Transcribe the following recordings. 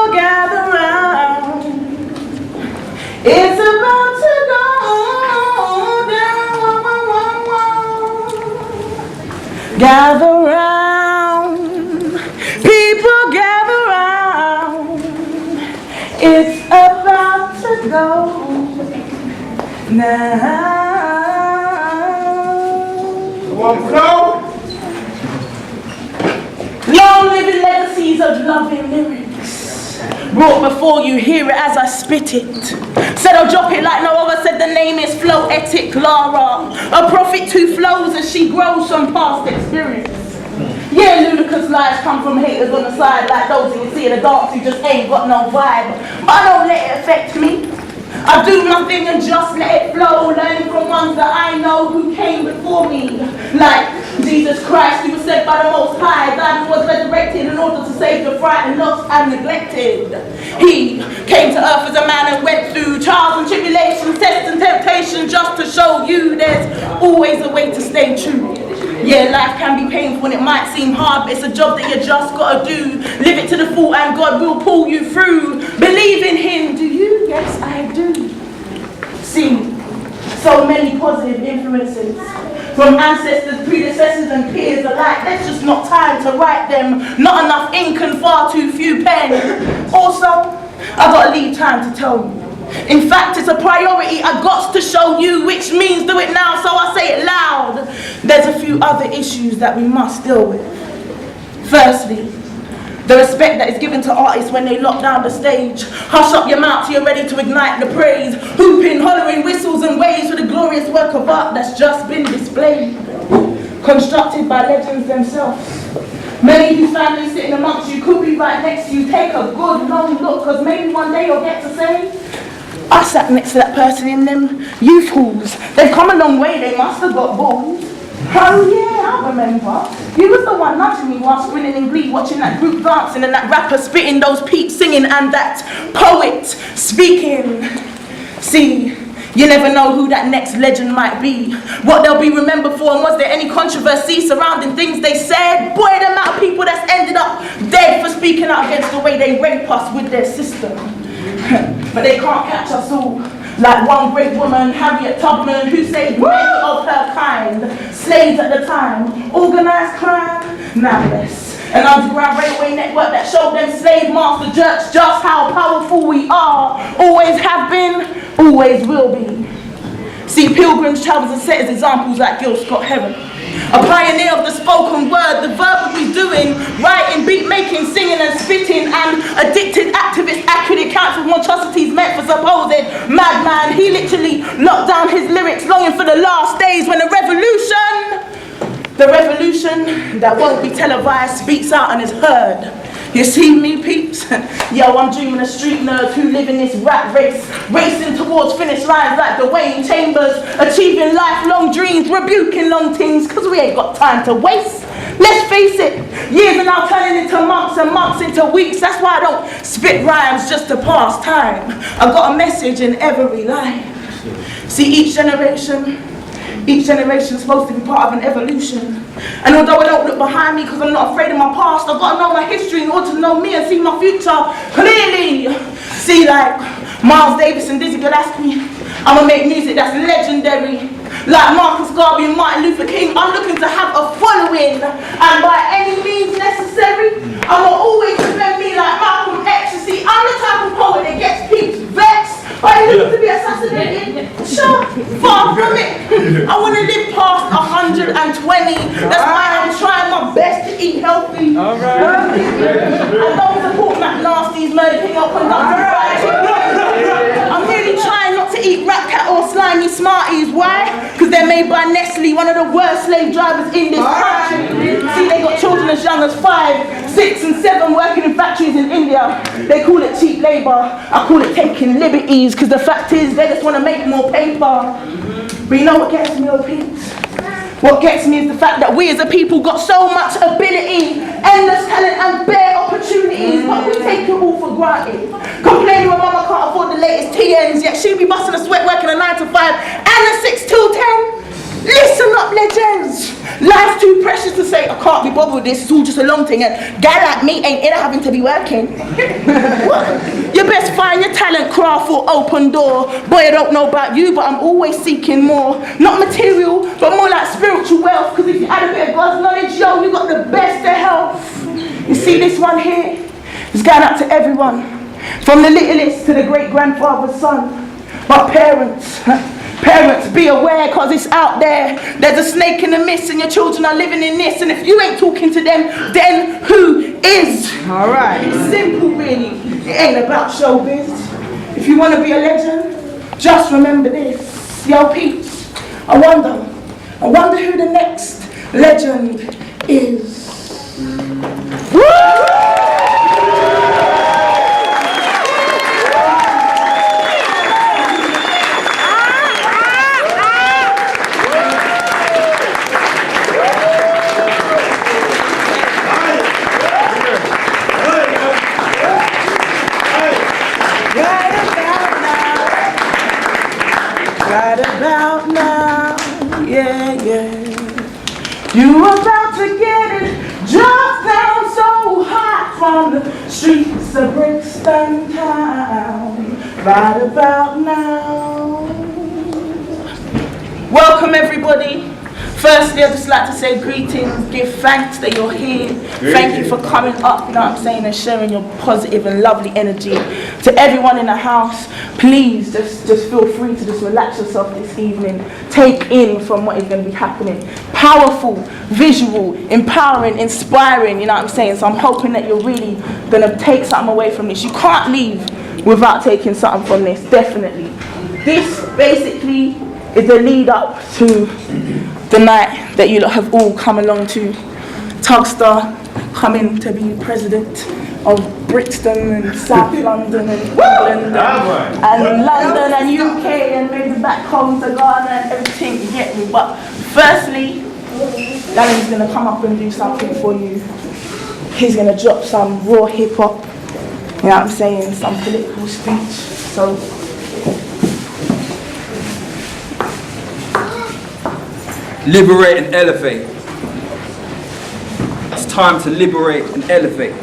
People gather round. It's about to go down. Gather round. People gather round. It's about to go now. One flow. Long living legacies of loving lyrics brought before you, hear it as I spit it. Said I'll drop it like no other, said the name is Floetic Lara, a prophet who flows as she grows from past experience. Yeah, ludicrous lies come from haters on the side, like those you see in the dance who just ain't got no vibe. But I don't let it affect me. I do nothing and just let it flow, learning from ones that I know who came before me. Like Jesus Christ, he was sent by the Most High, died and was resurrected in order to save the frightened, lost and neglected. He came to earth as a man and went through trials and tribulations, tests and temptations, just to show you there's always a way to stay true. Yeah, life can be painful and it might seem hard, but it's a job that you just gotta do. Live it to the full and God will pull you through. Believe in him, do you? Yes, I do. See, so many positive influences from ancestors, predecessors and peers alike. There's just not time to write them. Not enough ink and far too few pens. Also, I gotta leave time to tell you. In fact, it's a priority I got to show you, which means do it now, so I say it loud. There's a few other issues that we must deal with. Firstly, the respect that is given to artists when they lock down the stage. Hush up your mouth till you're ready to ignite the praise. Hooping, hollering, whistles and waves for the glorious work of art that's just been displayed. Constructed by legends themselves. Many whose families sitting amongst you could be right next to you. Take a good long look, because maybe one day you'll get to say, I sat next to that person in them youth halls. They've come a long way, they must have got balls. Oh yeah, I remember. You was the one nudging me whilst grinning in glee, watching that group dancing and that rapper spitting, those peeps singing and that poet speaking. See, you never know who that next legend might be, what they'll be remembered for, and was there any controversy surrounding things they said? Boy, the amount of people that's ended up dead for speaking out against the way they rape us with their system. But they can't catch us all. Like one great woman, Harriet Tubman, who saved many of her kind, slaves at the time, organised crime, now less. An underground railway network that showed them slave master jerks just how powerful we are, always have been, always will be. See, pilgrims, travels and set as examples like Gil Scott Heron. A pioneer of the spoken word, the verbally doing, writing, beat making, singing and spitting, and addicted activist accurate accounts of monstrosities meant for supposed madman. He literally locked down his lyrics longing for the last days when the revolution that won't be televised speaks out and is heard. You see me, peeps? Yo, I'm dreaming of street nerds who live in this rat race, racing towards finish lines like Dwayne Chambers, achieving lifelong dreams, rebuking long things, because we ain't got time to waste. Let's face it, years are now turning into months and months into weeks. That's why I don't spit rhymes just to pass time. I've got a message in every line. See, each generation is supposed to be part of an evolution. And although I don't look behind me because I'm not afraid of my past, I've got to know my history in order to know me and see my future clearly. See, like Miles Davis and Dizzy Gillespie, I'm going to make music that's legendary. Like Marcus Garvey and Martin Luther King, I'm looking to have a following. And by any means necessary, I will always defend me like Malcolm X. You see, I'm the type of poet that gets peeps vexed. But I live to be assassinated. Sure, far from it. I want to live past 120. That's why I'm trying my best to eat healthy. All right. I don't support Mac Nasty's murder king up and down. I'm really trying not to eat rat cat or slimy Smarties. Why? Because they're made by Nestle, one of the worst slave drivers in this country. See, they got children as young as 5, 6 and 7 working in factories in India. They call it cheap labour. I call it taking liberties, because the fact is they just want to make more paper. But you know what gets me, old peeps? What gets me is the fact that we as a people got so much ability, endless talent and bare opportunities, but we take it all for granted. Complaining when mama can't afford the latest TNs, yet she be busting a sweat working a 9 to 5 and a 6 till 10. Listen up, legends. Life's too precious to say I can't be bothered with this, it's all just a long thing, and guy like me ain't in having to be working. What? You best find your talent, craft or open door. Boy, I don't know about you, but I'm always seeking more. Not material, but more like spiritual wealth, because if you add a bit of God's knowledge, yo, you got the best of health. You see this one here? It's going out to everyone, from the littlest to the great-grandfather's son. But parents, be aware, because it's out there. There's a snake in the mist and your children are living in this. And if you ain't talking to them, then who is? All right. It's simple, really. It ain't about showbiz. If you want to be a legend, just remember this. Yo, peeps, I wonder who the next legend is. Woo! Right about now, yeah. You about to get it dropped down so hot from the streets of Brixton town. Right about now. Welcome everybody. Firstly, I'd just like to say greetings, give thanks that you're here. Thank you for coming up, you know what I'm saying, and sharing your positive and lovely energy. To everyone in the house, please just feel free to just relax yourself this evening. Take in from what is going to be happening. Powerful, visual, empowering, inspiring, you know what I'm saying. So I'm hoping that you're really going to take something away from this. You can't leave without taking something from this, definitely. This basically is the lead up to the night that you lot have all come along to. Tugstar coming to be president of Brixton and South London and England and London and UK and maybe back home to Ghana and everything, you get me. But firstly, Gallant's going to come up and do something for you. He's going to drop some raw hip hop, you know what I'm saying, some political speech. So liberate and elevate. It's time to liberate and elevate.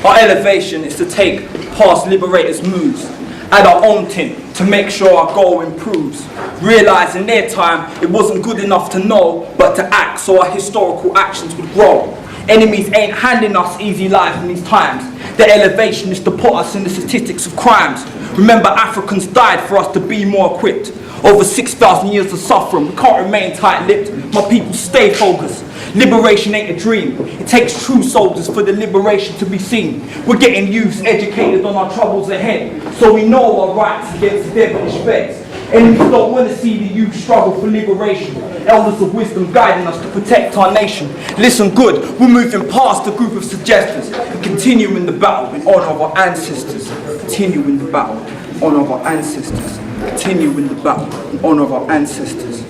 Our elevation is to take past liberators' moves, add our own tint to make sure our goal improves. Realize in their time it wasn't good enough to know, but to act so our historical actions would grow. Enemies ain't handing us easy lives in these times. The elevation is to put us in the statistics of crimes. Remember, Africans died for us to be more equipped. Over 6,000 years of suffering, we can't remain tight-lipped. My people stay focused. Liberation ain't a dream. It takes true soldiers for the liberation to be seen. We're getting youths educated on our troubles ahead, so we know our rights against the devilish feds. Enemies don't want to see the youth struggle for liberation. Elders of wisdom guiding us to protect our nation. Listen good, we're moving past the group of suggestors and continuing the battle in honour of our ancestors. Continuing the battle in honour of our ancestors. Continuing the battle in honour of our ancestors.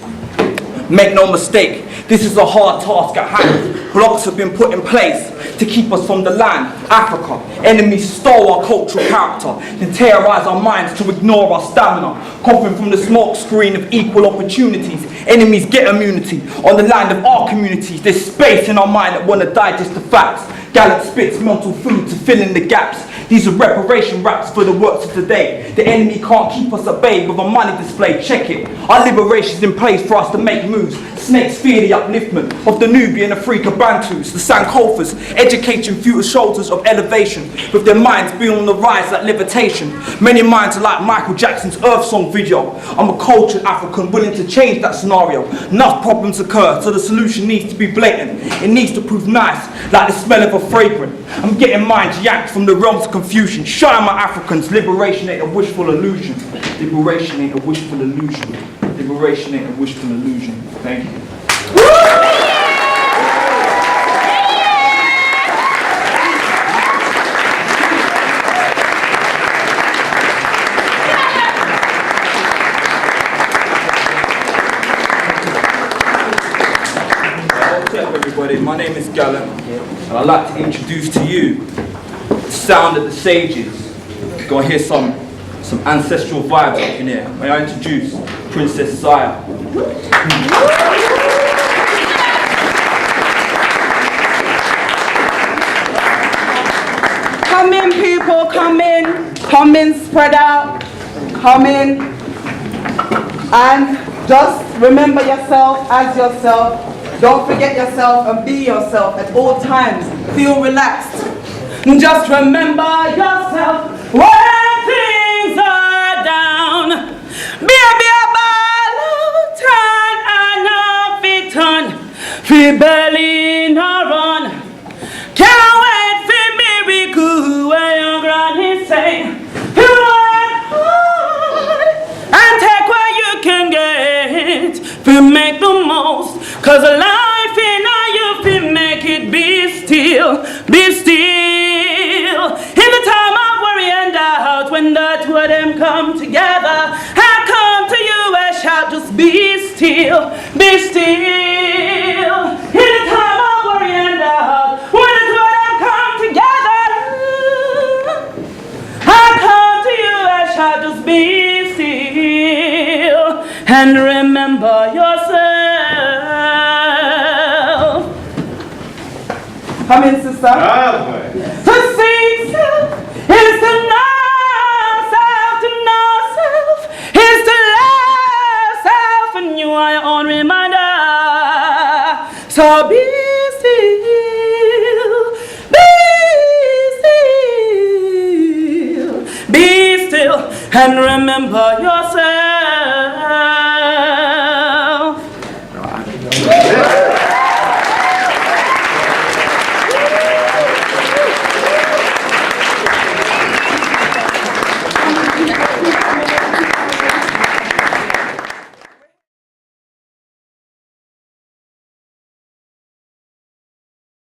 Make no mistake, this is a hard task at hand. Blocks have been put in place to keep us from the land, Africa. Enemies stole our cultural character, then terrorise our minds to ignore our stamina. Coughing from the smoke screen of equal opportunities, enemies get immunity. On the land of our communities, there's space in our mind that want to digest the facts. Gallant spits mental food to fill in the gaps. These are reparation raps for the works of today. The enemy can't keep us at bay with a money display, check it. Our liberation's in place for us to make moves. Snakes fear the upliftment of the Nubian Afrika Bantus, the Sankofas, educating future shoulders of elevation, with their minds being on the rise like levitation. Many minds are like Michael Jackson's Earth Song video. I'm a cultured African willing to change that scenario. Enough problems occur, so the solution needs to be blatant. It needs to prove nice, like the smell of a fragrant. I'm getting minds yanked from the realms of confusion. Shine my Africans, liberation ain't a wishful illusion. Liberation ain't a wishful illusion. Liberation ain't a wishful illusion. Thank you. What's up, everybody? My name is Gallant, and I'd like to introduce to you the sound of the sages. You're gonna hear some ancestral vibes up in here. May I introduce Princess Ziyah? Come in, people, come in. Come in, spread out. Come in. And just remember yourself as yourself. Don't forget yourself and be yourself at all times. Feel relaxed. Just remember yourself when things are down. Be a balloon and a fiton. Fi belly no run. Can't wait for miracle when your granny say you work hard and take what you can get. Fi make the most, 'cause life in you fi make it be still, be still. In the time of worry and doubt, when the two of them come together, I come to you and shout, just be still, be still. In the time of worry and doubt, when the two of them come together, I come to you and shout, just be still. And remember yourself. Come in, sister. To see self is to know self, is to love self, and you are your own reminder. So be still, be still, and remember yourself.